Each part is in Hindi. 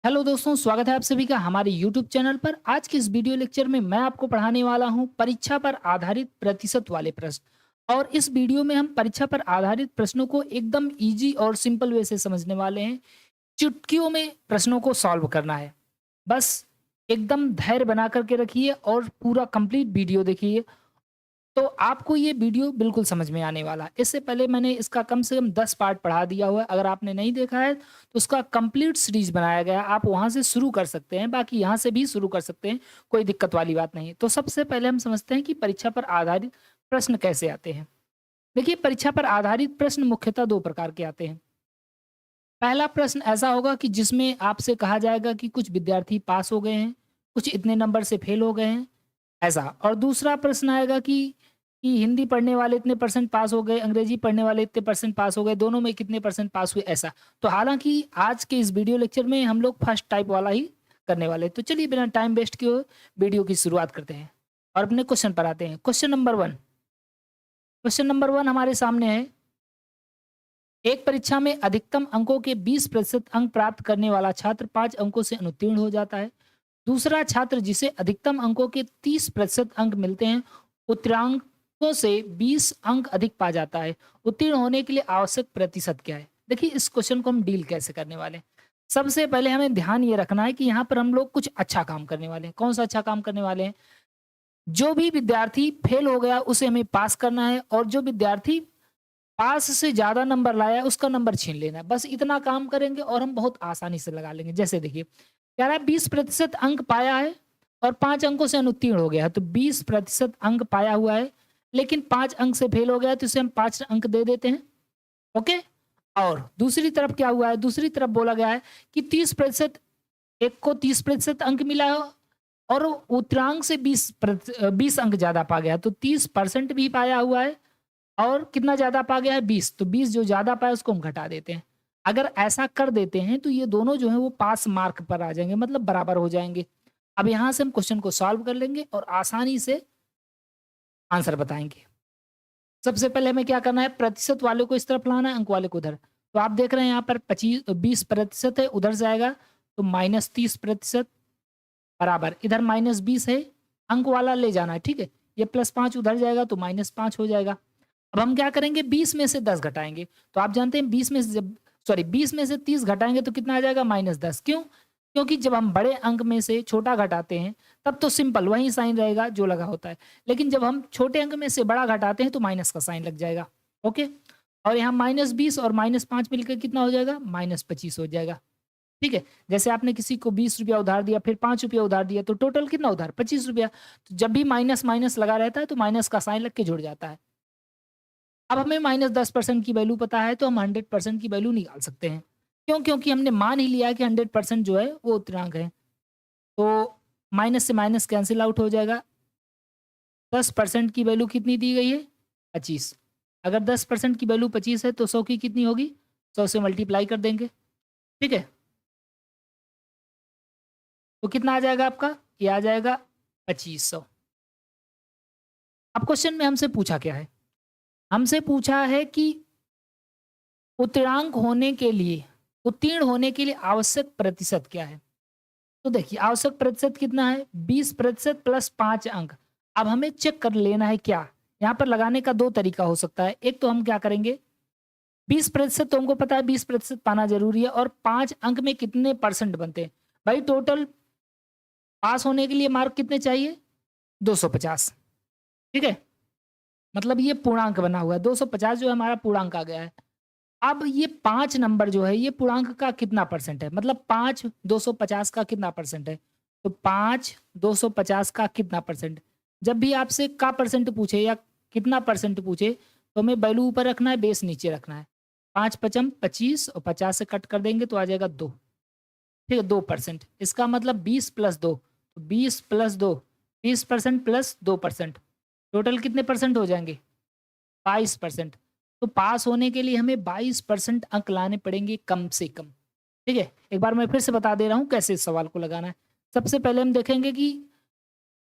हेलो दोस्तों, स्वागत है आप सभी का हमारे यूट्यूब चैनल पर। आज के इस वीडियो लेक्चर में मैं आपको पढ़ाने वाला हूं परीक्षा पर आधारित प्रतिशत वाले प्रश्न। और इस वीडियो में हम परीक्षा पर आधारित प्रश्नों को एकदम इजी और सिंपल वे से समझने वाले हैं। चुटकियों में प्रश्नों को सॉल्व करना है। बस एकदम धैर्य बना करके रखिए और पूरा कंप्लीट वीडियो देखिए, तो आपको ये वीडियो बिल्कुल समझ में आने वाला है। इससे पहले मैंने इसका कम से कम 10 पार्ट पढ़ा दिया हुआ है। अगर आपने नहीं देखा है तो उसका कंप्लीट सीरीज बनाया गया है। आप वहाँ से शुरू कर सकते हैं, बाकी यहाँ से भी शुरू कर सकते हैं, कोई दिक्कत वाली बात नहीं है। तो सबसे पहले हम समझते हैं कि परीक्षा पर आधारित प्रश्न कैसे आते हैं। देखिए, परीक्षा पर आधारित प्रश्न मुख्यतः 2 प्रकार के आते हैं। पहला प्रश्न ऐसा होगा कि जिसमें आपसे कहा जाएगा कि कुछ विद्यार्थी पास हो गए हैं, कुछ इतने नंबर से फेल हो गए हैं, ऐसा। और दूसरा प्रश्न आएगा कि हिंदी पढ़ने वाले इतने परसेंट पास हो गए, अंग्रेजी पढ़ने वाले इतने परसेंट पास हो गए, दोनों में कितने परसेंट पास हुए, ऐसा। तो हालाँकि आज के इस वीडियो लेक्चर में हम लोग फर्स्ट टाइप वाला ही करने वाले हैं। तो चलिए बिना टाइम वेस्ट किए हुए वीडियो की शुरुआत करते हैं और अपने क्वेश्चन पर आते हैं। क्वेश्चन नंबर 1 हमारे सामने है। एक परीक्षा में अधिकतम अंकों के 20% अंक प्राप्त करने वाला छात्र 5 अंकों से अनुत्तीर्ण हो जाता है। दूसरा छात्र जिसे अधिकतम अंकों के 30% अंक मिलते हैं, उत्तीर्णांकों से 20 अंक अधिक पा जाता है। उत्तीर्ण होने के लिए आवश्यक प्रतिशत क्या है? देखिए, इस क्वेश्चन को हम डील कैसे करने वाले हैं। सबसे पहले हमें ध्यान ये रखना है कि यहाँ पर हम लोग कुछ अच्छा काम करने वाले हैं। कौन सा अच्छा काम करने वाले हैं? जो भी विद्यार्थी फेल हो गया उसे हमें पास करना है, और जो विद्यार्थी पास से ज़्यादा नंबर लाया है उसका नंबर छीन लेना है। बस इतना काम करेंगे और हम बहुत आसानी से लगा लेंगे। जैसे देखिए, कह रहा है 20% अंक पाया है और 5 अंकों से अनुत्तीर्ण हो गया है, तो 20% अंक पाया हुआ है, लेकिन 5 अंक से फेल हो गया है, तो इसे हम 5 अंक दे देते हैं। ओके? और दूसरी तरफ क्या हुआ है? दूसरी तरफ बोला गया है कि 30%, एक को 30% अंक मिला है और उत्तरांक से 20 अंक ज़्यादा पा गया, तो 30% भी पाया हुआ है और कितना ज़्यादा पा गया है? 20। तो 20 जो ज़्यादा पाया उसको हम घटा देते हैं। अगर ऐसा कर देते हैं तो ये दोनों जो हैं वो पास मार्क पर आ जाएँगे, मतलब बराबर हो जाएँगे। अब यहाँ से हम क्वेश्चन को सॉल्व कर लेंगे और आसानी से आंसर बताएँगे। सबसे पहले हमें क्या करना है? प्रतिशत वाले को इस तरफ लाना है, अंक वाले को उधर। तो आप देख रहे हैं यहाँ पर 20% है, उधर से आएगा तो -30% बराबर इधर -20 है, अंक वाला ले जाना है, ठीक है? ये +5 उधर जाएगा तो -5 हो जाएगा। अब हम क्या करेंगे? 20 में से 10 घटाएँगे। तो आप जानते हैं 20 में से 30 घटाएँगे तो कितना आ जाएगा? -10। क्यों? क्योंकि जब हम बड़े अंक में से छोटा घटाते हैं, तब तो सिंपल वही साइन रहेगा जो लगा होता है। लेकिन जब हम छोटे अंक में से बड़ा घटाते हैं तो माइनस का साइन लग जाएगा। ओके? और यहाँ -20 और -5 मिलकर कितना हो जाएगा? -25 हो जाएगा। ठीक है? जैसे आपने किसी को ₹20 उधार दिया, फिर ₹5 उधार दिया, तो टोटल कितना उधार? ₹25। तो जब भी माइनस माइनस लगा रहता है तो माइनस का साइन लग के जुड़ जाता है। अब हमें -10% की वैल्यू पता है तो हम 100% की वैल्यू निकाल सकते हैं। क्यों? क्योंकि हमने मान ही लिया है कि 100% जो है वो उत्तरांक है। तो माइनस से माइनस कैंसल आउट हो जाएगा। 10% की वैल्यू कितनी दी गई है? 25। अगर 10% की वैल्यू 25 है तो 100 की कितनी होगी? 100 से मल्टीप्लाई कर देंगे। ठीक है? तो कितना आ जाएगा आपका? ये आ जाएगा 2500। अब क्वेश्चन में हमसे पूछा क्या है? हमसे पूछा है कि उत्तीर्णांक होने के लिए उत्तीर्ण होने के लिए आवश्यक प्रतिशत क्या है? तो देखिए, आवश्यक प्रतिशत कितना है? 20% प्लस 5 अंक। अब हमें चेक कर लेना है क्या? यहाँ पर लगाने का 2 तरीका हो सकता है। एक तो हम क्या करेंगे? 20% तो हमको पता है 20% पाना ज़रूरी है, और 5 अंक में कितने परसेंट बनते हैं? भाई टोटल पास होने के लिए मार्क कितने चाहिए? 250। ठीक है? मतलब ये पूर्णांक बना हुआ है। 250 जो है हमारा पूर्णांक आ गया है। अब ये 5 नंबर जो है ये पूर्णांक का कितना परसेंट है? मतलब 5 250 का कितना परसेंट है? तो 5 250 का कितना परसेंट? जब भी आपसे का परसेंट पूछे या कितना परसेंट पूछे, तो हमें वैल्यू ऊपर रखना है, बेस नीचे रखना है। 5 पचम 25 और 50 से कट कर देंगे तो आ जाएगा 2। ठीक है? 2%। इसका मतलब 20 प्लस 2, तो 20 प्लस 2, 20% प्लस 2%। टोटल कितने परसेंट हो जाएँगे? 22%। तो पास होने के लिए हमें 22% अंक लाने पड़ेंगे कम से कम। ठीक है? एक बार मैं फिर से बता दे रहा हूँ कैसे इस सवाल को लगाना है। सबसे पहले हम देखेंगे कि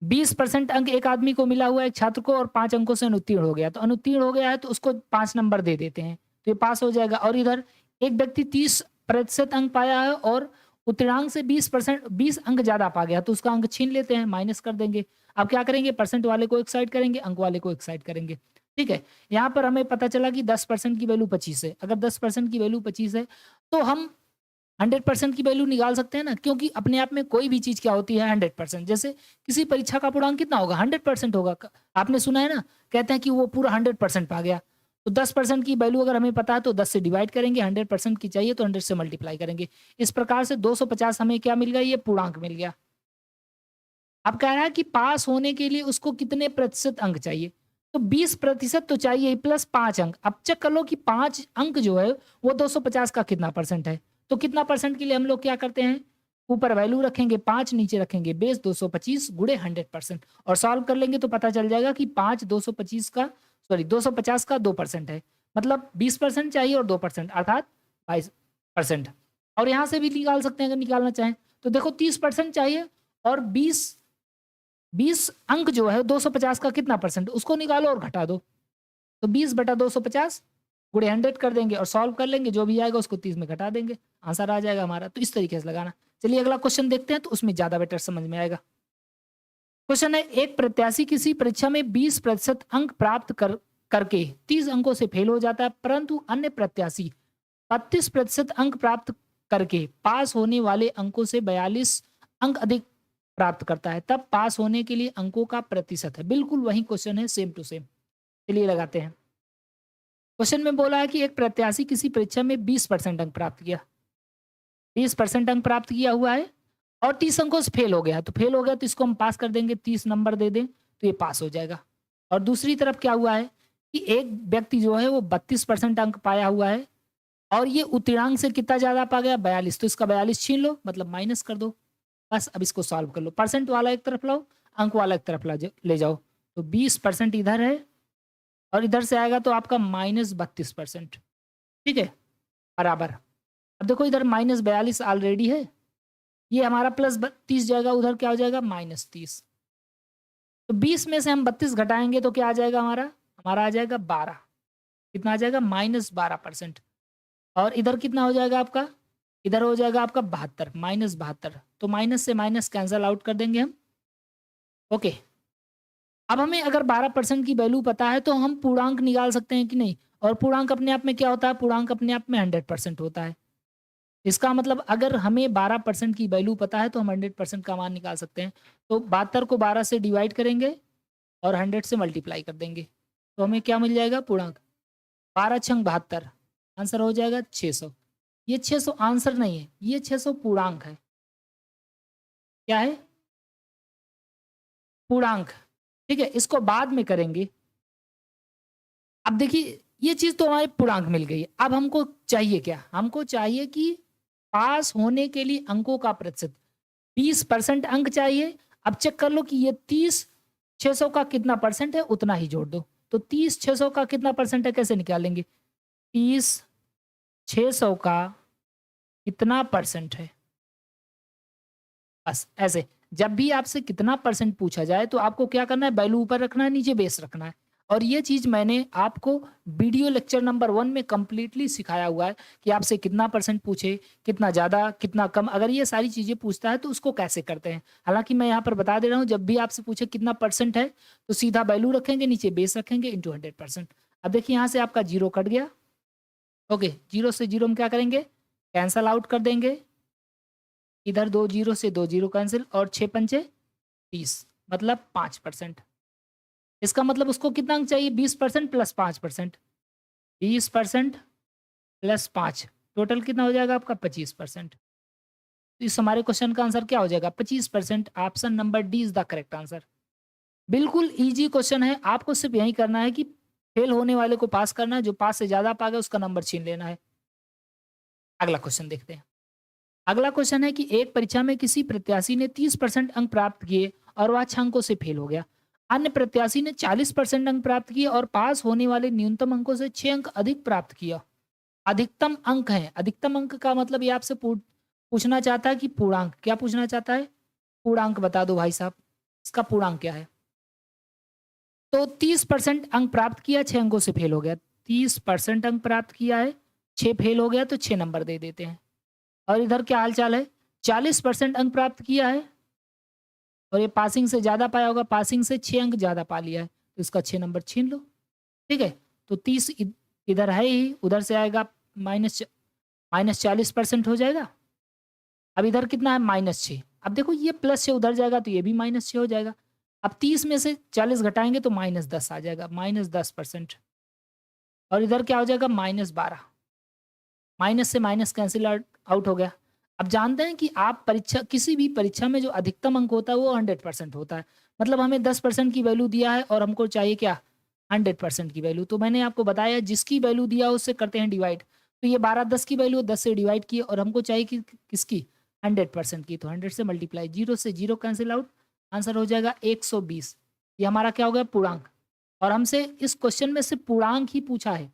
20% अंक एक आदमी को मिला हुआ है, एक छात्र को, और 5 अंकों से अनुत्तीर्ण हो गया। तो अनुत्तीर्ण हो गया है तो उसको 5 नंबर दे देते हैं, तो ये पास हो जाएगा। और इधर एक व्यक्ति 30% अंक पाया है और उत्तीर्णांक से 20 अंक ज़्यादा पा गया तो उसका अंक छीन लेते हैं, माइनस कर देंगे। अब क्या करेंगे, परसेंट वाले को एक साइड करेंगे, अंक वाले को एक साइड करेंगे। ठीक है, यहाँ पर हमें पता चला कि 10% की वैल्यू 25 है। अगर 10% की वैल्यू 25 है तो हम 100% की वैल्यू निकाल सकते हैं ना, क्योंकि अपने आप में कोई भी चीज़ क्या होती है 100%। जैसे किसी परीक्षा का पूर्णांक कितना होगा, 100% होगा। आपने सुना है ना, कहते हैं कि वो पूरा 100% पा गया। तो 10% की वैल्यू अगर हमें पता है तो 10 से डिवाइड करेंगे, 100% की चाहिए तो 100 से मल्टीप्लाई करेंगे। इस प्रकार से 250 हमें क्या मिल गया, ये पूर्णांक मिल गया। अब कह रहा है कि पास होने के लिए उसको कितने प्रतिशत अंक चाहिए, तो 20% तो चाहिए ही प्लस 5 अंक। अब चेक कर लो कि 5 अंक जो है वो 250 का कितना परसेंट है। तो कितना परसेंट के लिए हम लोग क्या करते हैं, ऊपर वैल्यू रखेंगे 5, नीचे रखेंगे बेस 225 गुणे 100% और सॉल्व कर लेंगे तो पता चल जाएगा कि 5 250 का 2% है। मतलब 20% चाहिए और 2% अर्थात 22%। और यहाँ से भी निकाल सकते हैं अगर निकालना चाहें तो देखो 30% चाहिए और 20 अंक जो है 250 का कितना परसेंट, उसको निकालो और घटा दो। तो 20/250 गुणे 100 कर देंगे और सॉल्व कर लेंगे, जो भी आएगा उसको 30 में घटा देंगे, आंसर आ जाएगा हमारा। तो इस तरीके से लगाना। चलिए अगला क्वेश्चन देखते हैं, तो उसमें ज्यादा बेटर समझ में आएगा। क्वेश्चन है, एक प्रत्याशी किसी परीक्षा में 20% अंक प्राप्त करके 30 अंकों से फेल हो जाता है, परंतु अन्य प्रत्याशी 32% अंक प्राप्त करके पास होने वाले अंकों से 42 अंक अधिक प्राप्त करता है, तब पास होने के लिए अंकों का प्रतिशत है। बिल्कुल वही क्वेश्चन है, सेम टू सेम। चलिए लगाते हैं। क्वेश्चन में बोला है कि एक प्रत्याशी किसी परीक्षा में 20% अंक प्राप्त किया, 20% अंक प्राप्त किया हुआ है और 30 अंकों से फेल हो गया। तो फेल हो गया तो इसको हम पास कर देंगे, 30 नंबर दे दें तो ये पास हो जाएगा। और दूसरी तरफ क्या हुआ है कि एक व्यक्ति जो है वो 32% अंक पाया हुआ है और ये उत्तीर्णांक से कितना ज्यादा पा गया, 42। तो इसका 42 छीन लो, मतलब माइनस कर दो। बस अब इसको सॉल्व कर लो, परसेंट वाला एक तरफ लाओ, अंक वाला एक तरफ ले जाओ। तो 20% इधर है और इधर से आएगा तो आपका -32%। ठीक है, बराबर। अब देखो इधर -42 ऑलरेडी है, ये हमारा +30 जाएगा, उधर क्या हो जाएगा -30। तो 20 में से हम 32 घटाएंगे तो क्या आ जाएगा हमारा आ जाएगा 12। कितना आ जाएगा, -12%। और इधर कितना हो जाएगा आपका, इधर हो जाएगा आपका 72, -72। तो माइनस से माइनस कैंसल आउट कर देंगे हम। ओके, अब हमें अगर 12% की वैल्यू पता है तो हम पूर्णांक निकाल सकते हैं कि नहीं। और पूर्णांक अपने आप में क्या होता है, पूर्णांक अपने आप में 100% होता है। इसका मतलब अगर हमें 12% की वैल्यू पता है तो हम 100% का मान निकाल सकते हैं। तो 72 को 12 से डिवाइड करेंगे और 100 से मल्टीप्लाई कर देंगे तो हमें क्या मिल जाएगा, पूर्णांक। 12 छंग 72, आंसर हो जाएगा 600। ये 600 आंसर नहीं है, ये 600 पूर्णांक है। क्या है, पूर्णांक। ठीक है, इसको बाद में करेंगे। अब देखिए ये चीज तो हमारे पूर्णांक मिल गई। अब हमको चाहिए क्या, हमको चाहिए कि पास होने के लिए अंकों का प्रतिशत, 20% अंक चाहिए। अब चेक कर लो कि ये 30 600 का कितना परसेंट है, उतना ही जोड़ दो। तो 30 600 का कितना परसेंट है, कैसे निकालेंगे, 30 600 का कितना परसेंट है। बस ऐसे जब भी आपसे कितना परसेंट पूछा जाए तो आपको क्या करना है, वैल्यू ऊपर रखना है, नीचे बेस रखना है। और ये चीज मैंने आपको वीडियो लेक्चर नंबर 1 में कंप्लीटली सिखाया हुआ है कि आपसे कितना परसेंट पूछे, कितना ज्यादा कितना कम, अगर ये सारी चीजें पूछता है तो उसको कैसे करते हैं। हालांकि मैं यहाँ पर बता दे रहा हूँ, जब भी आपसे पूछे कितना परसेंट है तो सीधा वैल्यू रखेंगे, नीचे बेस रखेंगे इंटू 100%। अब देखिए यहाँ से आपका 0 कट गया। ओके, 0 से 0 हम क्या करेंगे, कैंसल आउट कर देंगे। इधर 2 0 से 2 0 कैंसिल और 6 पंचे 30, मतलब 5%। इसका मतलब उसको कितना अंक चाहिए, 20% प्लस 5%। 20% प्लस 5, टोटल कितना हो जाएगा आपका 25%। तो इस हमारे क्वेश्चन का आंसर क्या हो जाएगा, 25%। Option number D is the correct answer. बिल्कुल इजी क्वेश्चन है, आपको सिर्फ यही करना है कि फेल होने वाले को पास करना है, जो पास से ज्यादा पा गया उसका नंबर छीन लेना है। अगला क्वेश्चन देखते हैं। अगला क्वेश्चन है कि एक परीक्षा में किसी प्रत्याशी ने 30% अंक प्राप्त किए और वह 6 अंकों से फेल हो गया। अन्य प्रत्याशी ने 40% अंक प्राप्त किए और पास होने वाले न्यूनतम अंकों से 6 अंक अधिक प्राप्त किया। अधिकतम अंक है, अधिकतम अंक का मतलब ये आपसे पूछना चाहता है कि पूर्णांक। क्या पूछना चाहता है, पूर्णांक बता दो भाई साहब, इसका पूर्णांक क्या है। तो 30% अंक प्राप्त किया, 6 अंकों से फेल हो गया। 30% अंक प्राप्त किया है, 6 फेल हो गया, तो 6 नंबर दे देते हैं। और इधर क्या हाल चाल है, 40% अंक प्राप्त किया है और ये पासिंग से ज़्यादा पाया होगा, पासिंग से 6 अंक ज़्यादा पा लिया है, तो इसका 6 नंबर छीन लो। ठीक है? तो 30 इधर है ही, उधर से आएगा -40% हो जाएगा। अब इधर कितना है -6। अब देखो ये +6 उधर जाएगा तो ये भी -6 हो जाएगा। अब 30 में से 40 घटाएँगे तो -10 आ जाएगा, -10% और इधर क्या हो जाएगा -12। माइनस से माइनस कैंसल आउट हो गया। अब जानते हैं कि आप परीक्षा किसी भी परीक्षा में जो अधिकतम अंक होता है वो 100% होता है। मतलब हमें 10% की वैल्यू दिया है और हमको चाहिए क्या 100% की वैल्यू। तो मैंने आपको बताया जिसकी वैल्यू दिया उससे करते हैं डिवाइड। तो ये 12 10 की वैल्यू 10 से डिवाइड की और हमको चाहिए कि किसकी 100% की। तो 100 से मल्टीप्लाई, 0 से 0 कैंसिल आउट, आंसर हो जाएगा 120। ये हमारा क्या हो गया पूर्णांक। और हमसे इस क्वेश्चन में सिर्फ पूर्णांक ही पूछा है।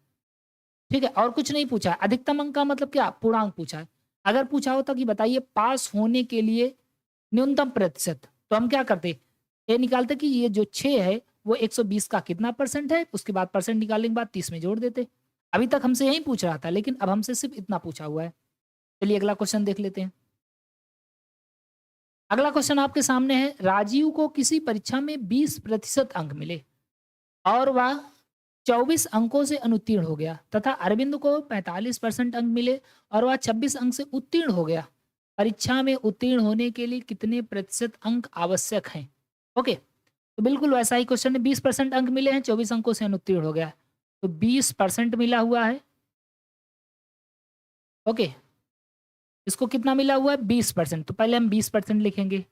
ठीक है, और कुछ नहीं पूछा है। अधिकतम अंक का मतलब क्या पूर्णांक पूछा है। अगर पूछा होता कि बताइए पास होने के लिए न्यूनतम प्रतिशत, तो हम क्या करते, ये निकालते कि ये जो 6 है वो 120 का कितना परसेंट है, उसके बाद परसेंट निकालने के बाद 30 में जोड़ देते। अभी तक हमसे यही पूछ रहा था, लेकिन अब हमसे सिर्फ इतना पूछा हुआ है। चलिए अगला क्वेश्चन देख लेते हैं। अगला क्वेश्चन आपके सामने है, राजीव को किसी परीक्षा में 20% अंक मिले और वह 24 अंकों से अनुत्तीर्ण हो गया तथा अरविंद को 45% अंक मिले और वह 26 अंक से उत्तीर्ण हो गया। परीक्षा में उत्तीर्ण होने के लिए कितने प्रतिशत अंक आवश्यक हैं? ओके, तो बिल्कुल वैसा ही क्वेश्चन है। 20% अंक मिले हैं, 24 अंकों से अनुत्तीर्ण हो गया है, तो 20% मिला हुआ है। ओके, इसको कितना मिला हुआ है 20%, तो पहले हम 20% लिखेंगे।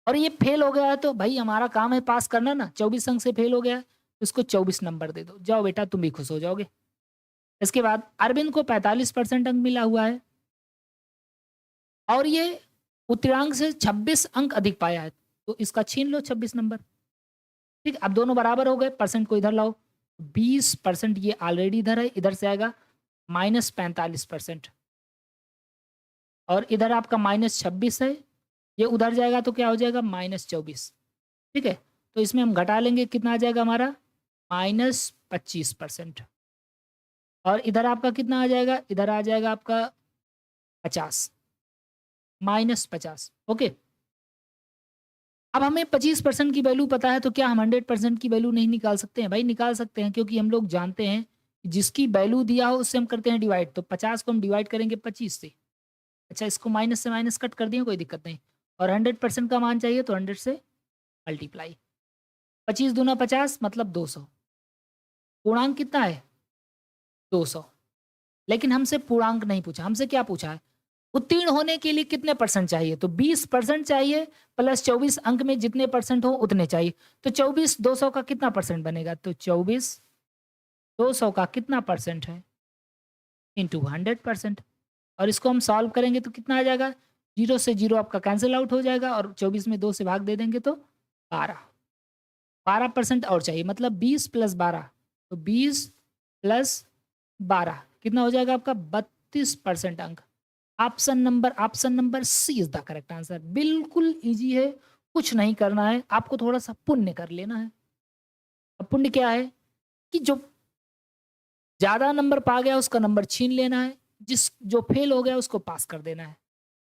और ये फेल हो गया है तो भाई हमारा काम है पास करना ना। 24 अंक से फेल हो गया है तो इसको 24 नंबर दे दो, जाओ बेटा तुम भी खुश हो जाओगे। इसके बाद अरविंद को 45% अंक मिला हुआ है और ये उत्तीर्णांक से 26 अंक अधिक पाया है, तो इसका छीन लो 26 नंबर। ठीक, अब दोनों बराबर हो गए, परसेंट को इधर लाओ। 20% ये ऑलरेडी इधर है, इधर से आएगा -45% और इधर आपका -26 है, ये उधर जाएगा तो क्या हो जाएगा -24। ठीक है, तो इसमें हम घटा लेंगे, कितना आ जाएगा हमारा -25%। और इधर आपका कितना आ जाएगा, इधर आ जाएगा आपका 50, -50। ओके, अब हमें 25% की वैल्यू पता है तो क्या हम 100% की वैल्यू नहीं निकाल सकते हैं? भाई निकाल सकते हैं, क्योंकि हम लोग जानते हैं कि जिसकी वैल्यू दिया हो उससे हम करते हैं डिवाइड। तो 50 को हम डिवाइड करेंगे 25 से। अच्छा, इसको माइनस से माइनस कट कर दिए, कोई दिक्कत नहीं। और 100% का मान चाहिए तो 100 से मल्टीप्लाई। 25 दूना 50 मतलब 200। पूर्णांक कितना है 200। लेकिन हमसे पूर्णांक नहीं पूछा, हमसे क्या पूछा है उत्तीर्ण होने के लिए कितने परसेंट चाहिए। तो 20% चाहिए प्लस 24 अंक में जितने परसेंट हो उतने चाहिए। तो 24 200 का कितना परसेंट बनेगा, तो 24 200 का कितना परसेंट है इंटू 100%। और इसको हम सॉल्व करेंगे तो कितना आ जाएगा, 0 से 0 आपका कैंसिल आउट हो जाएगा और 24 में 2 से भाग दे देंगे तो 12% और चाहिए, मतलब 20 प्लस 12, तो 20 प्लस 12 कितना हो जाएगा आपका 32% अंक। Option number C is the correct answer. बिल्कुल इजी है, कुछ नहीं करना है, आपको थोड़ा सा पुण्य कर लेना है। अब पुण्य क्या है कि जो ज्यादा नंबर पा गया उसका नंबर छीन लेना है, जिस जो फेल हो गया उसको पास कर देना है।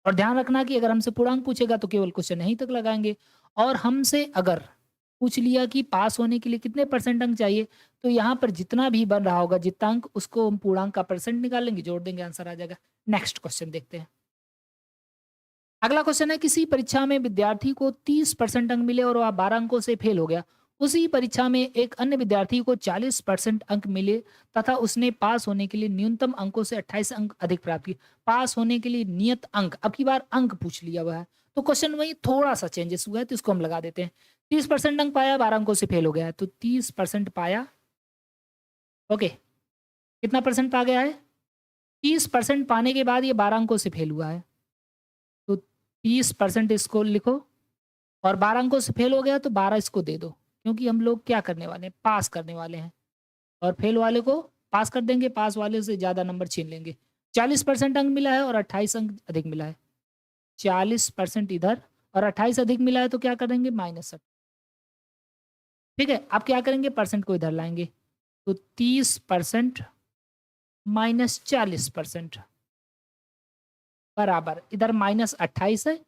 और ध्यान रखना कि अगर हमसे पूर्णांक पूछेगा तो केवल क्वेश्चन यहीं तक लगाएंगे। और हमसे अगर पूछ लिया कि पास होने के लिए कितने परसेंट अंक चाहिए, तो यहाँ पर जितना भी बन रहा होगा जितना अंक, उसको हम पूर्णांक का परसेंट निकाल लेंगे, जोड़ देंगे, आंसर आ जाएगा। नेक्स्ट क्वेश्चन देखते हैं। अगला क्वेश्चन है, किसी परीक्षा में विद्यार्थी को 30% अंक मिले और वह 12 अंकों से फेल हो गया। उसी परीक्षा में एक अन्य विद्यार्थी को 40% अंक मिले तथा उसने पास होने के लिए न्यूनतम अंकों से 28 अंक अधिक प्राप्त किए। पास होने के लिए नियत अंक, अब की बार अंक पूछ लिया हुआ है, तो क्वेश्चन वही थोड़ा सा चेंजेस हुआ है, तो इसको हम लगा देते हैं। 30% अंक पाया, 12 अंकों से फेल हो गया है, तो 30% पाया। ओके, कितना परसेंट पा गया है 30% पाने के बाद ये 12 अंकों से फेल हुआ है, तो 30% इसको लिखो। और 12 अंकों से फेल हो गया तो 12 इसको दे दो, क्योंकि हम लोग क्या करने वाले हैं, पास करने वाले हैं। और फेल वाले को पास कर देंगे, पास वाले से ज़्यादा नंबर छीन लेंगे। 40% अंक मिला है और 28 अंक अधिक मिला है, 40% इधर और 28 अधिक मिला है, तो क्या करेंगे माइनस। ठीक है, आप क्या करेंगे परसेंट को इधर लाएंगे, तो 30% -40%। बराबर इधर -28 है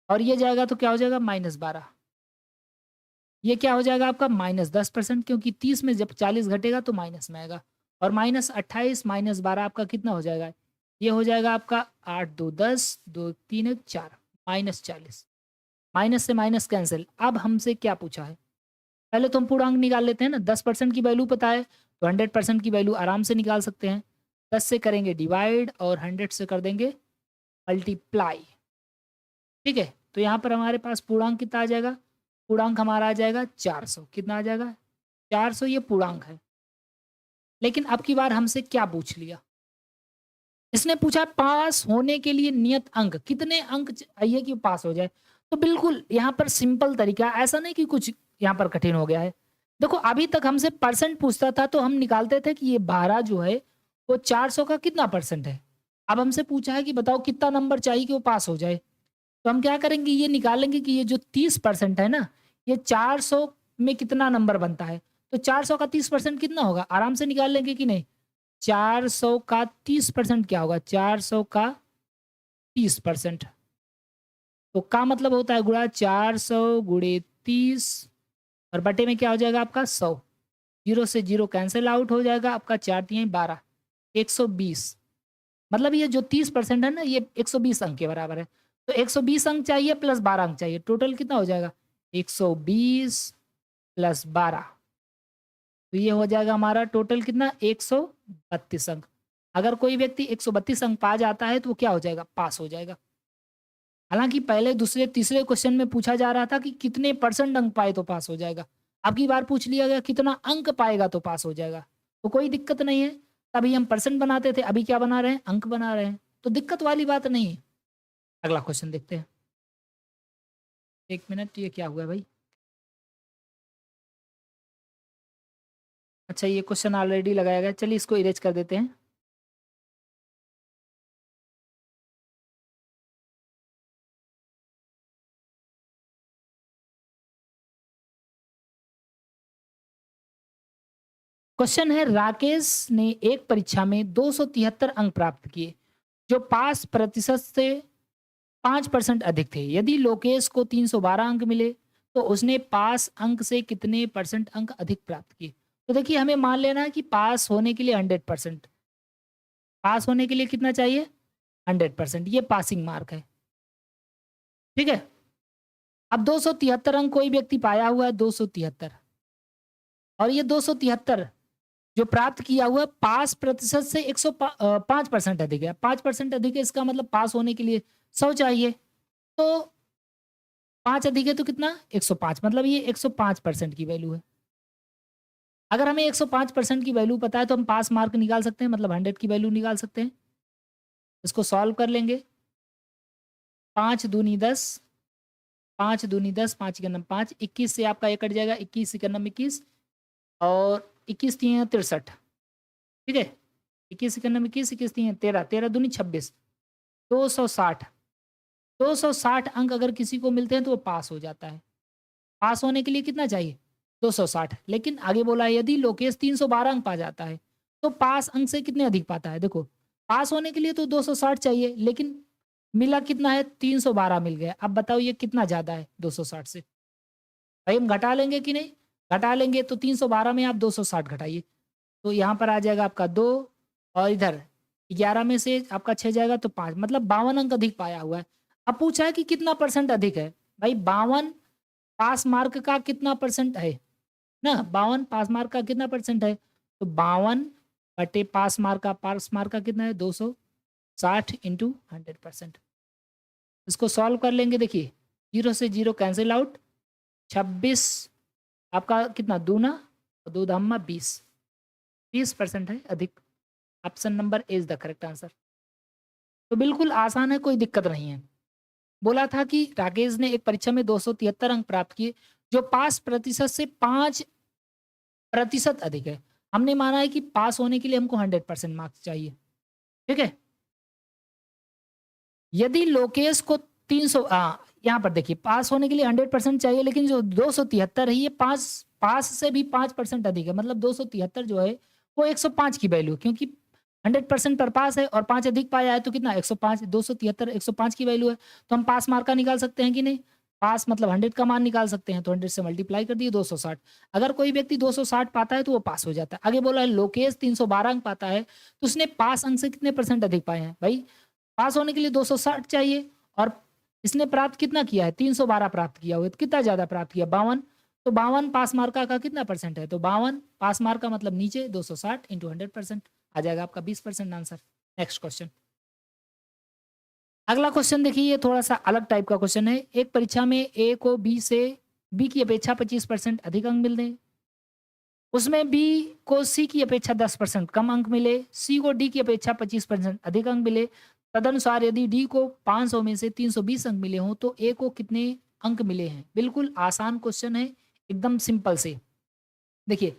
और ये जाएगा तो क्या हो जाएगा -12। ये क्या हो जाएगा आपका -10%, क्योंकि 30 में जब 40 घटेगा तो माइनस में आएगा। और -28 -12 आपका कितना हो जाएगा? ये हो जाएगा आपका 8 2 10 2 3 1 4 -40। माइनस से माइनस कैंसिल। अब हमसे क्या पूछा है? पहले तो हम पूर्णांक निकाल लेते हैं ना। 10% की वैल्यू पता है तो 100% की वैल्यू आराम से निकाल सकते हैं। 10 से करेंगे डिवाइड और 100 से कर देंगे मल्टीप्लाई। ठीक है, तो यहाँ पर हमारे पास पूर्णांक कितना आ जाएगा? पूर्णांक हमारा आ जाएगा 400। कितना आ जाएगा? 400 ये पूर्णांक है। लेकिन अब की बार हमसे क्या पूछ लिया? इसने पूछा पास होने के लिए नियत अंक कितने अंक चाहिए कि पास हो जाए। तो बिल्कुल यहाँ पर सिंपल तरीका, ऐसा नहीं कि कुछ यहाँ पर कठिन हो गया है। देखो अभी तक हमसे परसेंट पूछता था तो हम निकालते थे कि ये 12 जो है वो 400 का कितना परसेंट है। अब हमसे पूछा है कि बताओ कितना नंबर चाहिए कि वो पास हो जाए। तो हम क्या करेंगे, ये निकालेंगे कि ये जो 30% है ना, ये 400 में कितना नंबर बनता है। तो 400 का 30% कितना होगा, आराम से निकाल लेंगे कि नहीं। 400 का 30% क्या होगा? 400 का 30%। तो का मतलब होता है गुणा 400 गुणे 30 और बटे में क्या हो जाएगा आपका 100। 0 से 0 कैंसिल आउट हो जाएगा आपका। 4 तिहाई 12 120। मतलब ये जो 30% है ना, ये 120 अंक के बराबर है। तो 120 अंक चाहिए प्लस 12 अंक चाहिए। टोटल कितना हो जाएगा? 120 प्लस 12। तो ये हो जाएगा हमारा टोटल कितना? 132 अंक। अगर कोई व्यक्ति 132 अंक पा जाता है तो वो क्या हो जाएगा? पास हो जाएगा। हालांकि पहले दूसरे तीसरे क्वेश्चन में पूछा जा रहा था कि कितने परसेंट अंक पाए तो पास हो जाएगा। अब की बार पूछ लिया गया कितना अंक पाएगा तो पास हो जाएगा। तो कोई दिक्कत नहीं है। तभी हम परसेंट बनाते थे, अभी क्या बना रहे हैं? अंक बना रहे हैं। तो दिक्कत वाली बात नहीं है। अगला क्वेश्चन देखते हैं। 1 मिनट, ये क्या हुआ भाई? अच्छा, ये क्वेश्चन ऑलरेडी लगाया गया, चलिए इसको इरेज कर देते हैं। क्वेश्चन है, राकेश ने एक परीक्षा में 273 अंक प्राप्त किए जो पास प्रतिशत से 5% अधिक थे। यदि लोकेश को 312 अंक मिले तो उसने पास अंक से कितने परसेंट अंक अधिक प्राप्त किए। तो देखिए हमें मान लेना है कि पास होने के लिए 100%, पास होने के लिए कितना चाहिए? 100%। ये पासिंग मार्क है। ठीक है, अब 273 अंक कोई व्यक्ति पाया हुआ है, 273, और ये 273 जो प्राप्त किया हुआ पास प्रतिशत से 105% अधिक है। 5% अधिक है, इसका मतलब पास होने के लिए 100 चाहिए। तो 5 अधिक है तो कितना? 105, मतलब ये 105% की वैल्यू है। अगर हमें 105% की वैल्यू पता है तो हम पास मार्क निकाल सकते हैं, मतलब 100 की वैल्यू निकाल सकते हैं। इसको सॉल्व कर लेंगे। 5 दूनी 10, 5 दूनी 10, 5 के नम 5, 21 से आपका ये कट जाएगा, 21 के नम 21 और 21 3 63। ठीक है, 21 के नम 21, 21 3 13, 13 दूनी 26, 260। 260 अंक अगर किसी को मिलते हैं तो वो पास हो जाता है। पास होने के लिए कितना चाहिए? 260। लेकिन आगे बोला है यदि लोकेश 312 अंक पा जाता है तो पास अंक से कितने अधिक पाता है। देखो पास होने के लिए तो 260 चाहिए, लेकिन मिला कितना है? 312 मिल गया। अब बताओ ये कितना ज़्यादा है 260 से? भाई हम घटा लेंगे कि नहीं? घटा लेंगे तो 312 में आप 260 घटाइए तो यहाँ पर आ जाएगा आपका 2, और इधर 11 में से आपका 6 जाएगा तो 5, मतलब 52 अंक अधिक पाया हुआ है। अब पूछा है कि कितना परसेंट अधिक है। भाई 52 पास मार्क का कितना परसेंट है ना, 52 पास मार्क का कितना परसेंट है? तो 52 बटे पास मार्क का कितना है? 260 इंटू 100%। इसको सॉल्व कर लेंगे। देखिए 0 से 0 कैंसिल आउट, 26 आपका कितना दूना, दो धामा 20% है अधिक। Option number A is the correct answer. तो बिल्कुल आसान है, कोई दिक्कत नहीं है। बोला था कि राकेश ने एक परीक्षा में 273 अंक प्राप्त किए जो पास प्रतिशत से 5% अधिक है। हमने माना है कि पास होने के लिए हमको 100% मार्क्स चाहिए। ठीक है, यदि लोकेश को 300 यहाँ पर देखिए पास होने के लिए 100% चाहिए, लेकिन जो 273 है ये पास से भी 5% अधिक है, मतलब 273 जो है वो 105 की वैल्यू, क्योंकि 100% पर पास है और 5 अधिक पाया है तो कितना 105, 273, 105 की वैल्यू है, तो हम पास मार्क का निकाल सकते हैं कि नहीं? पास मतलब 100 का मान निकाल सकते हैं, तो 100 से मल्टीप्लाई कर दिए 260। अगर कोई व्यक्ति 260 पाता है तो वो पास हो जाता है। आगे बोला है लोकेश 312 अंक पाता है, तो उसने पास अंक से कितने परसेंट अधिक पाए हैं? भाई पास होने के लिए 260 चाहिए और इसने प्राप्त कितना किया है? 312 प्राप्त किया हुआ है, तो कितना ज़्यादा प्राप्त किया? 52। तो 52 पास मार्का का कितना परसेंट है? तो 52 पास मार्क का मतलब नीचे 260 इंटू 100% आ जाएगा आपका 20% आंसर। Next question. अगला क्वेश्चन देखिए, ये थोड़ा सा अलग टाइप का क्वेश्चन है। एक परीक्षा में ए को बी की अपेक्षा 25% अधिक अंक मिल दें, उसमें बी को सी की अपेक्षा 10% कम अंक मिले, सी को डी की अपेक्षा 25% अधिक अंक मिले। तदनुसार यदि डी को 500 में से 320 अंक मिले हों तो ए को कितने अंक मिले हैं? बिल्कुल आसान क्वेश्चन है, एकदम सिंपल से। देखिए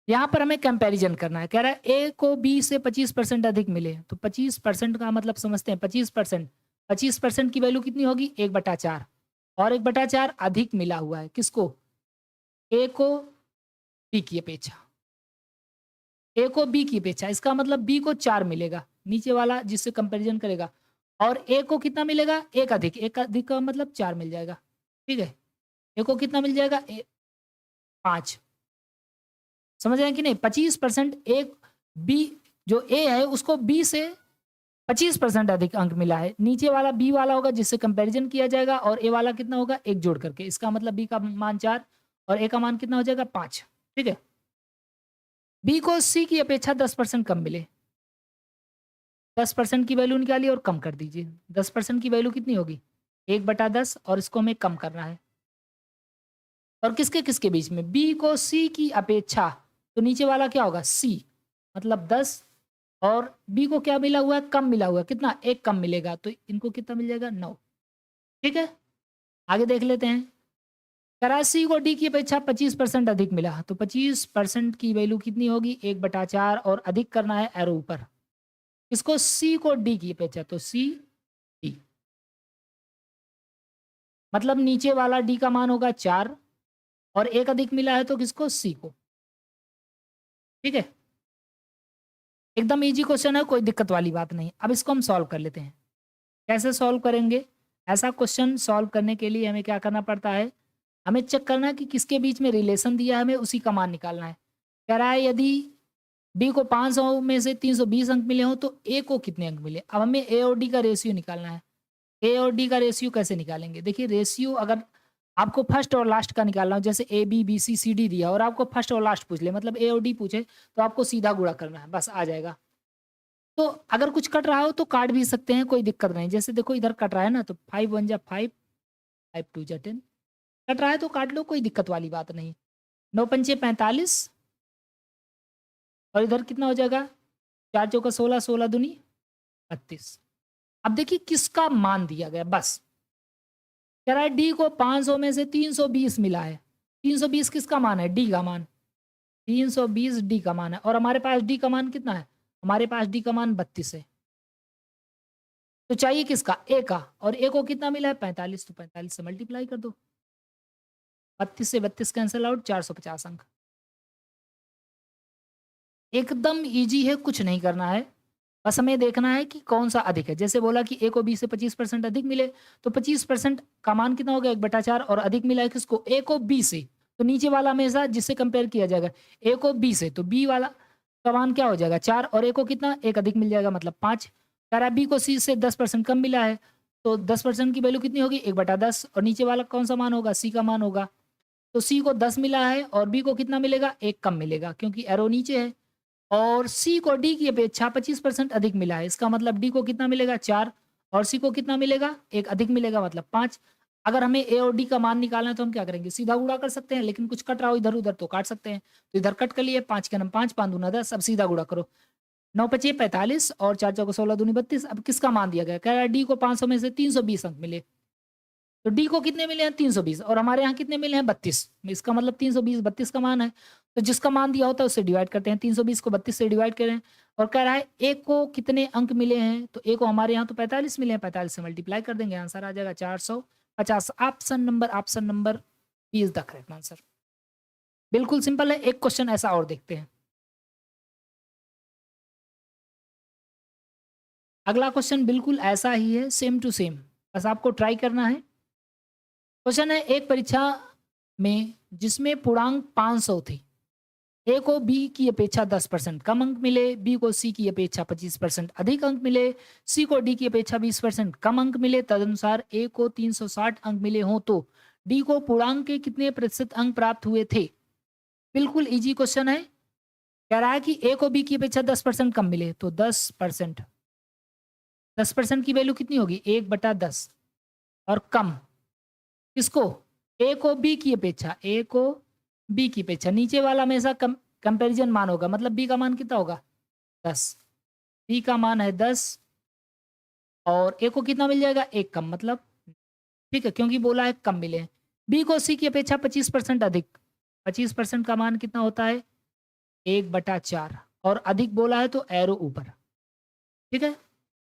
यहाँ पर हमें कंपैरिजन करना है। कह रहा है ए को बी से 25% अधिक मिले, तो 25% का मतलब समझते हैं। 25% की वैल्यू कितनी होगी? 1/4 और 1/4 अधिक मिला हुआ है किसको? ए को बी की अपेक्षा, ए को बी की अपेक्षा, इसका मतलब बी को 4 मिलेगा, नीचे वाला जिससे कंपैरिजन करेगा, और ए को कितना मिलेगा? एक अधिक का मतलब 4 मिल जाएगा। ठीक है, ए को कितना मिल जाएगा? 5। समझ रहे हैं कि नहीं? 25% एक बी जो ए है उसको बी से 25% अधिक अंक मिला है, नीचे वाला बी वाला होगा जिससे कंपैरिजन किया जाएगा, और ए वाला कितना होगा? 1 जोड़ करके, इसका मतलब बी का मान 4 और ए का मान कितना हो जाएगा? 5। ठीक है, बी को सी की अपेक्षा 10% कम मिले, 10% की वैल्यू निकालिए और कम कर दीजिए। 10% की वैल्यू कितनी होगी? 1/10 और इसको हमें कम करना है। और किसके किसके बीच में? बी को सी की अपेक्षा, तो नीचे वाला क्या होगा? सी, मतलब 10, और बी को क्या मिला हुआ है? कम मिला हुआ है। कितना? 1 कम मिलेगा, तो इनको कितना मिल जाएगा? 9। ठीक है, आगे देख लेते हैं। कराची को डी की अपेक्षा 25% अधिक मिला, तो 25% की वैल्यू कितनी होगी? 1/4 और अधिक करना है एरो ऊपर। इसको सी को डी की अपेक्षा, तो सी डी, मतलब नीचे वाला डी का मान होगा 4 और 1 अधिक मिला है तो किसको? सी को। ठीक है, एकदम इजी क्वेश्चन है, कोई दिक्कत वाली बात नहीं। अब इसको हम सॉल्व कर लेते हैं। कैसे सॉल्व करेंगे? ऐसा क्वेश्चन सॉल्व करने के लिए हमें क्या करना पड़ता है? हमें चेक करना है कि किसके बीच में रिलेशन दिया है, हमें उसी का मान निकालना है। कह रहा है यदि डी को 500 में से 320 अंक मिले हों तो ए को कितने अंक मिले? अब हमें ए और डी का रेशियो निकालना है। ए और डी का रेशियो कैसे निकालेंगे? देखिए रेशियो अगर आपको फर्स्ट और लास्ट का निकालना हो, जैसे A B B C C D दिया और आपको फर्स्ट और लास्ट पूछ ले, मतलब ए और डी पूछे, तो आपको सीधा गुणा करना है, बस आ जाएगा। तो अगर कुछ कट रहा हो तो काट भी सकते हैं, कोई दिक्कत नहीं। जैसे देखो इधर कट रहा है ना, तो 5 1 जा 5, 5 2 जा 10, कट रहा है तो काट लो, कोई दिक्कत वाली बात नहीं। 9 पंचे 45 और इधर कितना हो जाएगा? 4 चौका 16, 16 दूनी 32। अब देखिए किसका मान दिया गया, बस कह रहा है डी को 500 में से 320 मिला है। 320 किसका मान है? डी का मान। 320 डी का मान है, और हमारे पास डी का मान कितना है? हमारे पास डी का मान 32 है। तो चाहिए किसका? ए का, और ए को कितना मिला है? 45, तो 45 से मल्टीप्लाई कर दो। 32 से 32 कैंसिल आउट, 450 अंक। एकदम इजी है, कुछ नहीं करना है, बस हमें देखना है कि कौन सा अधिक है। जैसे बोला कि ए को बी से 25% अधिक मिले, तो 25% का मान कितना हो गया? 1/4, और अधिक मिला है किसको? ए को बी से, तो नीचे वाला हमेशा जिससे कंपेयर किया जाएगा ए को बी से, तो बी वाला का मान क्या हो जाएगा? 4, और ए को कितना? 1 अधिक मिल जाएगा, मतलब 5। कह रहा है बी को सी से 10% कम मिला है, तो 10% की वैल्यू कितनी होगी? 1/10, और नीचे वाला कौन सा मान होगा? सी का मान होगा। तो सी को 10 मिला है और बी को कितना मिलेगा? 1 कम मिलेगा, क्योंकि एरो नीचे है। और सी को डी की अपेक्षा 25% अधिक मिला है, इसका मतलब डी को कितना मिलेगा? 4, और सी को कितना मिलेगा? 1 अधिक मिलेगा, मतलब 5। अगर हमें ए और डी का मान निकालना है तो हम क्या करेंगे? सीधा गुणा कर सकते हैं, लेकिन कुछ कट रहा हो इधर उधर तो काट सकते हैं। तो इधर कट कर लिए, 5 के नम 5, 5 दूना 10, अब सीधा गुणा करो। 9 पचे 45 और 4 चौको 16 दूनी 32। अब किसका मान दिया गया? कह रहा है डी को 500 में से 320 अंक मिले, तो डी को कितने मिले हैं? 320, और हमारे यहाँ कितने मिले हैं? 32। इसका मतलब 320 32 का मान है, तो जिसका मान दिया होता है उससे डिवाइड करते हैं। 320 को 32 से डिवाइड करें, और कह रहा है ए को कितने अंक मिले हैं? तो ए को हमारे यहाँ तो 45 मिले हैं, 45 से मल्टीप्लाई कर देंगे, आंसर आ जाएगा 450। Option number B is the correct answer. बिल्कुल सिंपल है। एक क्वेश्चन ऐसा और देखते हैं। अगला क्वेश्चन बिल्कुल ऐसा ही है, सेम टू सेम, बस आपको ट्राई करना है। क्वेश्चन है, एक परीक्षा में जिसमें पूर्णांक 500 थे, ए को बी की अपेक्षा 10% कम अंक मिले, बी को सी की अपेक्षा 25% अधिक अंक मिले, सी को डी की अपेक्षा 20% कम अंक मिले, तदनुसार ए को 360 अंक मिले हों तो डी को पूर्णांक के कितने प्रतिशत अंक प्राप्त हुए थे। बिल्कुल इजी क्वेश्चन है। कह रहा है कि ए को बी की अपेक्षा 10% कम मिले, तो 10%, 10% की वैल्यू कितनी होगी, 1/10, और कम किसको, ए को बी की अपेक्षा, ए को बी की अपेक्षा, नीचे वाला हमेशा कंपैरिजन मान होगा, मतलब बी का मान कितना होगा, 10, बी का मान है 10, और ए को कितना मिल जाएगा, एक कम, मतलब ठीक है, क्योंकि बोला है कम मिले। बी को सी की अपेक्षा 25% अधिक, 25% का मान कितना होता है, 1/4, और अधिक बोला है तो एरो ऊपर, ठीक है।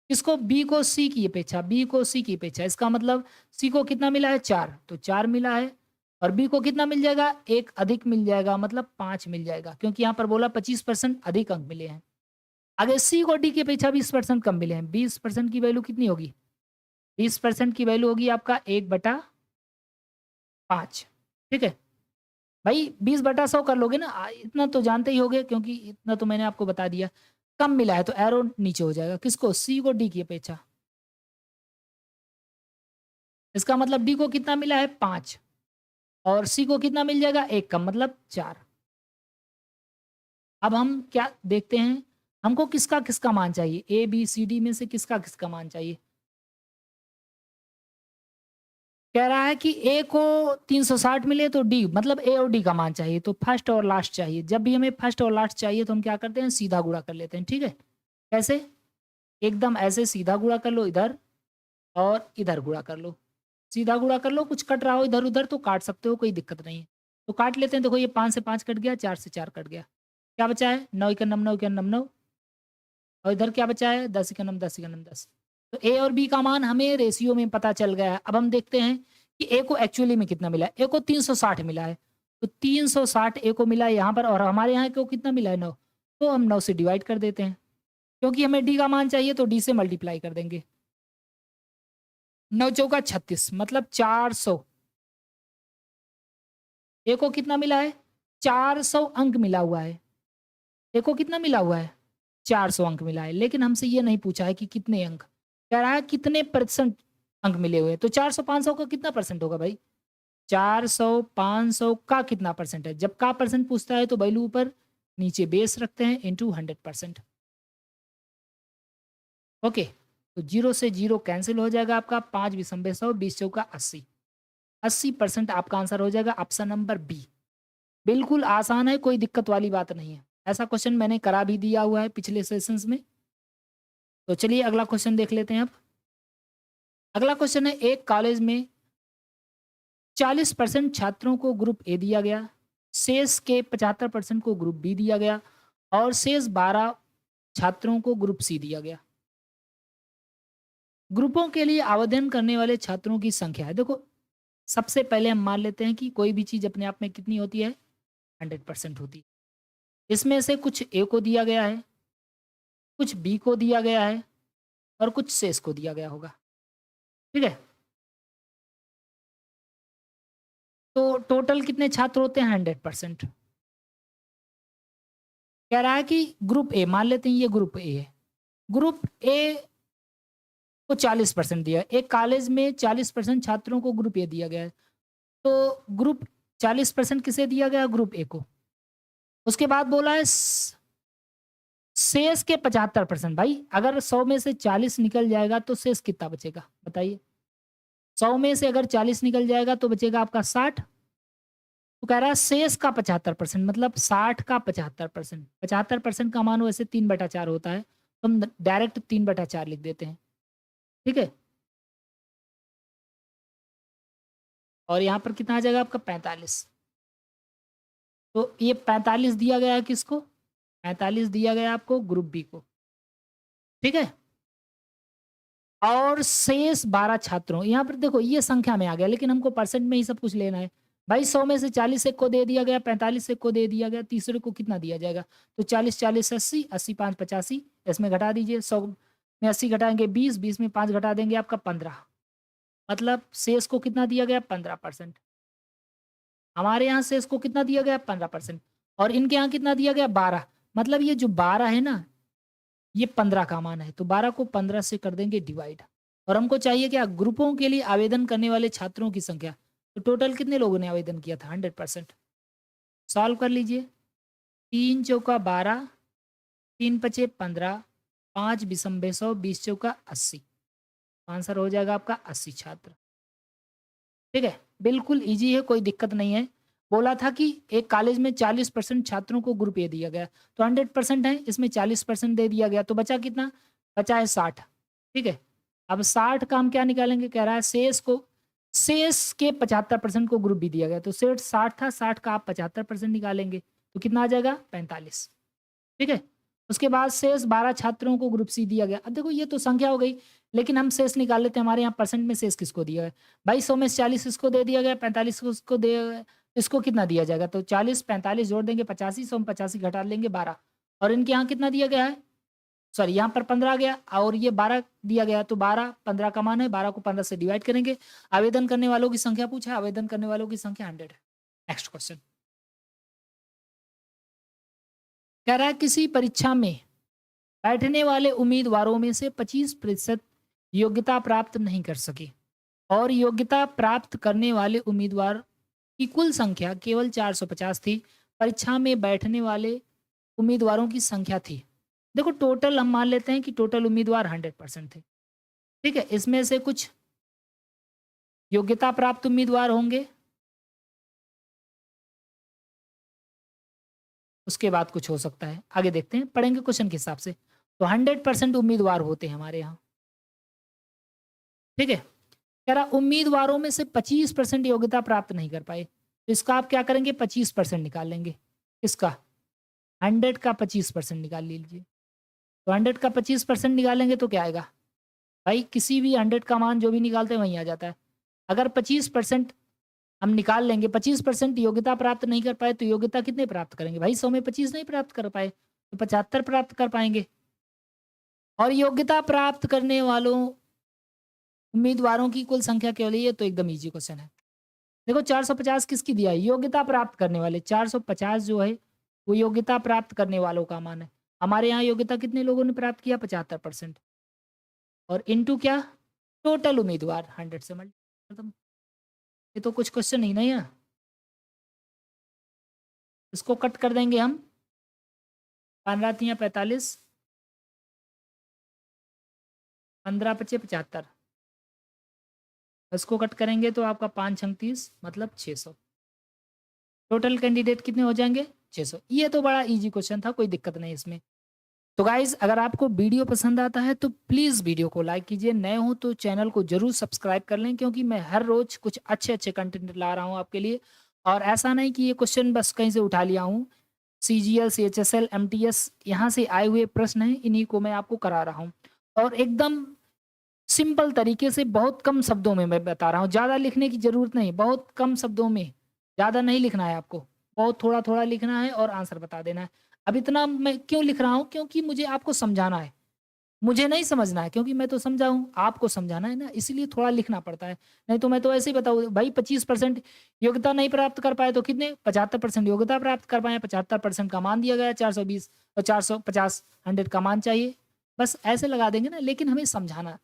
इसको बी को सी की अपेक्षा, बी को सी की अपेक्षा, इसका मतलब सी को कितना मिला है, 4, तो 4 मिला है, और बी को कितना मिल जाएगा, एक अधिक मिल जाएगा, मतलब 5 मिल जाएगा, क्योंकि यहाँ पर बोला 25% अधिक अंक मिले हैं। आगे सी को डी की अपेक्षा 20% कम मिले हैं, 20% की वैल्यू कितनी होगी, 20% की वैल्यू होगी आपका 1/5, ठीक है भाई, 20/100 कर लोगे ना, इतना तो जानते ही होगे, क्योंकि इतना तो मैंने आपको बता दिया। कम मिला है तो एरो नीचे हो जाएगा, किसको, सी को डी की अपेक्षा, इसका मतलब डी को कितना मिला है, 5, और सी को कितना मिल जाएगा, एक कम, मतलब 4। अब हम क्या देखते हैं, हमको किसका किसका मान चाहिए, ए बी सी डी में से किसका किसका मान चाहिए। कह रहा है कि ए को 360 मिले तो डी, मतलब ए और डी का मान चाहिए, तो फर्स्ट और लास्ट चाहिए। जब भी हमें फर्स्ट और लास्ट चाहिए तो हम क्या करते हैं, सीधा गुणा कर लेते हैं, ठीक है। कैसे, एकदम ऐसे सीधा गुणा कर लो इधर, और इधर गुणा कर लो, सीधा गुणा कर लो, कुछ कट रहा हो इधर उधर तो काट सकते हो, कोई दिक्कत नहीं है। तो काट लेते हैं, देखो ये 5 से 5 कट गया, 4 से 4 कट गया, क्या बचा है, 9 इक्या नम 9 इक्या नम 9, और इधर क्या बचा है, 10 इक्या नम 10 इक्या नम 10। तो ए और बी का मान हमें रेशियो में पता चल गया है। अब हम देखते हैं कि ए को एक्चुअली में कितना मिला है, ए को 360 मिला है, तो 360 ए को मिला है यहाँ पर, और हमारे यहाँ को कितना मिला है, 9, तो हम 9 से डिवाइड कर देते हैं, क्योंकि हमें डी का मान चाहिए तो डी से मल्टीप्लाई कर देंगे। 9 चौका 36, मतलब 400। ए को कितना मिला है, 400 अंक मिला हुआ है, ए को कितना मिला हुआ है, 400 अंक मिला है, लेकिन हमसे ये नहीं पूछा है कि कितने अंक, कह रहा है कितने परसेंट अंक मिले हुए हैं। तो 400 500 का कितना परसेंट होगा भाई, 400 500 का कितना परसेंट है, जब का परसेंट पूछता है तो वैल्यू ऊपर नीचे बेस रखते हैं, इंटू 100%। ओके, तो 0 से 0 कैंसिल हो जाएगा आपका, 5 विषम 100, 20 चौका 80, 80% आपका आंसर हो जाएगा ऑप्शन नंबर बी। बिल्कुल आसान है, कोई दिक्कत वाली बात नहीं है, ऐसा क्वेश्चन मैंने करा भी दिया हुआ है पिछले सेशंस में। तो चलिए अगला क्वेश्चन देख लेते हैं। अब अगला क्वेश्चन है, एक कॉलेज में 40% छात्रों को ग्रुप ए दिया गया, शेष के 75% को ग्रुप बी दिया गया, और शेष 12 छात्रों को ग्रुप सी दिया गया। ग्रुपों के लिए आवेदन करने वाले छात्रों की संख्या है। देखो, सबसे पहले हम मान लेते हैं कि कोई भी चीज़ अपने आप में कितनी होती है, 100% होती है। इसमें से कुछ ए को दिया गया है, कुछ बी को दिया गया है, और कुछ शेष को दिया गया होगा, ठीक है। तो टोटल कितने छात्र होते हैं, 100%। कह रहा है कि ग्रुप ए, मान लेते हैं ये ग्रुप ए है, ग्रुप ए को 40% दिया है, एक कॉलेज में 40% छात्रों को ग्रुप ए दिया गया है, तो ग्रुप 40% किसे दिया गया, ग्रुप ए को। उसके बाद बोला है शेष के 75%। भाई अगर 100 में से 40 निकल जाएगा तो शेष कितना बचेगा, बताइए। 100 में से अगर 40 निकल जाएगा तो बचेगा आपका 60। तो कह रहा है शेष का 75%, मतलब 60 का 75%। 75% का मान वैसे 3/4 होता है, तो हम डायरेक्ट 3/4 लिख देते हैं, ठीक है। और यहाँ पर कितना आ जाएगा आपका, 45। तो ये 45 दिया गया है किसको, 45 दिया गया आपको ग्रुप बी को, ठीक है। और शेष 12 छात्रों, यहाँ पर देखो ये संख्या में आ गया, लेकिन हमको परसेंट में ही सब कुछ लेना है। भाई 100 में से 40 एक को दे दिया गया, 45 एक को दे दिया गया, तीसरे को कितना दिया जाएगा, तो 40 40 80, 80 5 85, इसमें घटा दीजिए, 100 में 80 घटाएँगे 20, 20 में 5 घटा देंगे आपका 15, मतलब शेष को कितना दिया गया 15%। हमारे यहाँ शेष को कितना दिया गया 15% और इनके यहाँ कितना दिया गया 12, मतलब ये जो 12 है ना, ये 15 का मान है, तो 12 को 15 से कर देंगे डिवाइड और हमको चाहिए क्या ग्रुपों के लिए आवेदन करने वाले छात्रों की संख्या, तो टोटल कितने लोगों ने आवेदन किया था 100%। सॉल्व कर लीजिए, 3 चौका 12, 3 पचे 15, 5 बिसम्बे 100, 20 चौका 80, आंसर हो जाएगा आपका 80 छात्र। ठीक है, बिल्कुल ईजी है, कोई दिक्कत नहीं है। बोला था कि एक कॉलेज में 40% छात्रों को ग्रुप ए दिया गया, तो 100% है, इसमें 40% दे दिया गया, तो बचा कितना? बचा है 60। ठीक है, अब 60 का हम क्या निकालेंगे? कह रहा है शेष के 75% को ग्रुप बी दिया गया, तो शेष 60 था, 60 का आप 75% निकालेंगे, तो कितना आ जाएगा? 45। ठीक है, उसके बाद शेष 12 छात्रों को ग्रुप सी दिया गया। अब देखो ये तो संख्या हो गई, लेकिन हम शेष निकाल लेते हैं, हमारे यहाँ परसेंट में शेष किसको दिया है भाई? 100 में से 40 इसको दे दिया गया, 45 को इसको दे, इसको कितना दिया जाएगा? तो 40 45 जोड़ देंगे 85, 100 में 85 घटा लेंगे 12, और इनके यहाँ कितना दिया गया है? सॉरी, यहाँ पर 15 आ गया और ये 12 दिया गया, तो 12 15 का मान है, 12 को 15 से डिवाइड करेंगे। आवेदन करने वालों की संख्या पूछा है, आवेदन करने वालों की संख्या 100 है। नेक्स्ट क्वेश्चन कह रहा है किसी परीक्षा में बैठने वाले उम्मीदवारों में से 25% योग्यता प्राप्त नहीं कर सके और योग्यता प्राप्त करने वाले उम्मीदवार की कुल संख्या केवल 450 थी। परीक्षा में बैठने वाले उम्मीदवारों की संख्या थी, देखो टोटल हम मान लेते हैं कि टोटल उम्मीदवार 100% थे। ठीक है, इसमें से कुछ योग्यता प्राप्त उम्मीदवार होंगे, उसके बाद कुछ हो सकता है, आगे देखते हैं, पढ़ेंगे क्वेश्चन के हिसाब से। तो 100% उम्मीदवार होते हैं हमारे यहाँ। ठीक है, कह रहा उम्मीदवारों में से 25% योग्यता प्राप्त नहीं कर पाए, तो इसका आप क्या करेंगे? 25% निकाल लेंगे। इसका 100 का 25% निकाल लीजिए, तो 100 का 25% निकालेंगे तो क्या आएगा भाई? किसी भी 100 का मान जो भी निकालते हैं वहीं आ जाता है। अगर 25% हम निकाल लेंगे, 25% योग्यता प्राप्त नहीं कर पाए, तो योग्यता कितने प्राप्त करेंगे भाई? 100 में 25 नहीं प्राप्त कर पाए, तो 75 प्राप्त कर पाएंगे। और योग्यता प्राप्त करने वालों उम्मीदवारों की कुल संख्या केवल, ये तो एकदम इजी क्वेश्चन है। देखो 450 किसकी दिया है? योग्यता प्राप्त करने वाले, 450 जो है वो योग्यता प्राप्त करने वालों का मान है। हमारे यहाँ योग्यता कितने लोगों ने प्राप्त किया? 75%, और इनटू क्या? टोटल उम्मीदवार 100 से मल्टीप्लाई। ये तो कुछ क्वेश्चन नहीं ना यहाँ, इसको कट कर देंगे हम, 15 45, 15 पचे 75, इसको कट करेंगे तो आपका 5 छंग 30, मतलब 600। टोटल कैंडिडेट कितने हो जाएंगे? 600। ये तो बड़ा इजी क्वेश्चन था, कोई दिक्कत नहीं इसमें। तो गाइज अगर आपको वीडियो पसंद आता है तो प्लीज़ वीडियो को लाइक कीजिए, नए हो तो चैनल को जरूर सब्सक्राइब कर लें, क्योंकि मैं हर रोज कुछ अच्छे अच्छे कंटेंट ला रहा हूँ आपके लिए। और ऐसा नहीं कि ये क्वेश्चन बस कहीं से उठा लिया हूँ, CGL CHSL MTS यहाँ से आए हुए प्रश्न हैं, इन्हीं को मैं आपको करा रहा हूँ, और एकदम सिंपल तरीके से बहुत कम शब्दों में मैं बता रहा हूँ। ज़्यादा लिखने की ज़रूरत नहीं, बहुत कम शब्दों में, ज़्यादा नहीं लिखना है आपको, बहुत थोड़ा थोड़ा लिखना है और आंसर बता देना है। अब इतना मैं क्यों लिख रहा हूँ? क्योंकि मुझे आपको समझाना है, मुझे नहीं समझना है, क्योंकि मैं तो समझा हूँ, आपको समझाना है ना, इसलिए थोड़ा लिखना पड़ता है। नहीं तो मैं तो ऐसे ही बताऊँ भाई 25% योग्यता नहीं प्राप्त कर पाए, तो कितने? 75% योग्यता प्राप्त कर पाए, 75% का मान दिया गया 420 और 450 100 का मान चाहिए, बस ऐसे लगा देंगे ना, लेकिन हमें समझाना है।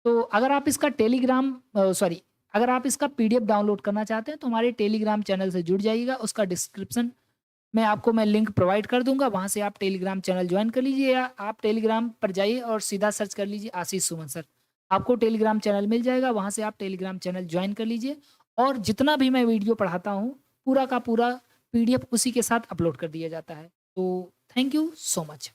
तो अगर आप इसका अगर आप इसका PDF डाउनलोड करना चाहते हैं तो हमारे टेलीग्राम चैनल से जुड़ जाइएगा, उसका डिस्क्रिप्शन में आपको मैं लिंक प्रोवाइड कर दूंगा, वहाँ से आप टेलीग्राम चैनल ज्वाइन कर लीजिए, या आप टेलीग्राम पर जाइए और सीधा सर्च कर लीजिए आशीष सुमन सर, आपको टेलीग्राम चैनल मिल जाएगा, वहाँ से आप टेलीग्राम चैनल ज्वाइन कर लीजिए। और जितना भी मैं वीडियो पढ़ाता हूँ पूरा का पूरा PDF उसी के साथ अपलोड कर दिया जाता है। तो थैंक यू सो मच।